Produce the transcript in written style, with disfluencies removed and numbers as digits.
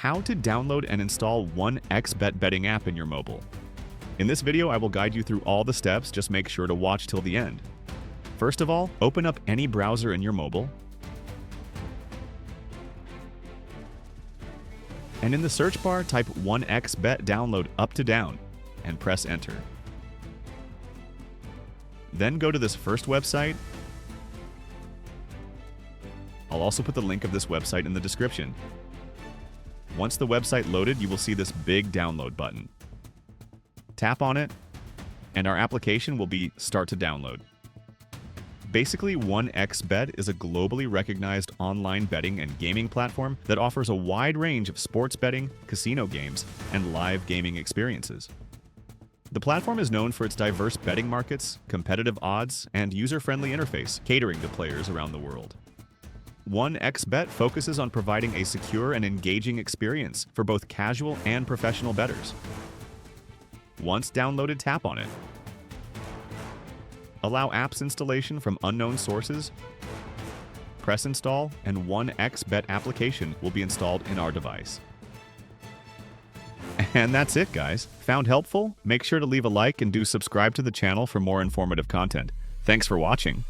how to download and install 1xBet betting app in your mobile. In this video, I will guide you through all the steps, just make sure to watch till the end. First of all, open up any browser in your mobile, and in the search bar, type 1xBet download up to down, and press enter. Then go to this first website. I'll also put the link of this website in the description. Once the website loaded, you will see this big download button. Tap on it, and our application will be start to download. Basically, 1xBet is a globally recognized online betting and gaming platform that offers a wide range of sports betting, casino games, and live gaming experiences. The platform is known for its diverse betting markets, competitive odds, and user-friendly interface, catering to players around the world. 1xBet focuses on providing a secure and engaging experience for both casual and professional bettors. Once downloaded, tap on it. Allow apps installation from unknown sources. Press install, and 1xBet application will be installed in our device. And that's it, guys. Found helpful? Make sure to leave a like and do subscribe to the channel for more informative content. Thanks for watching.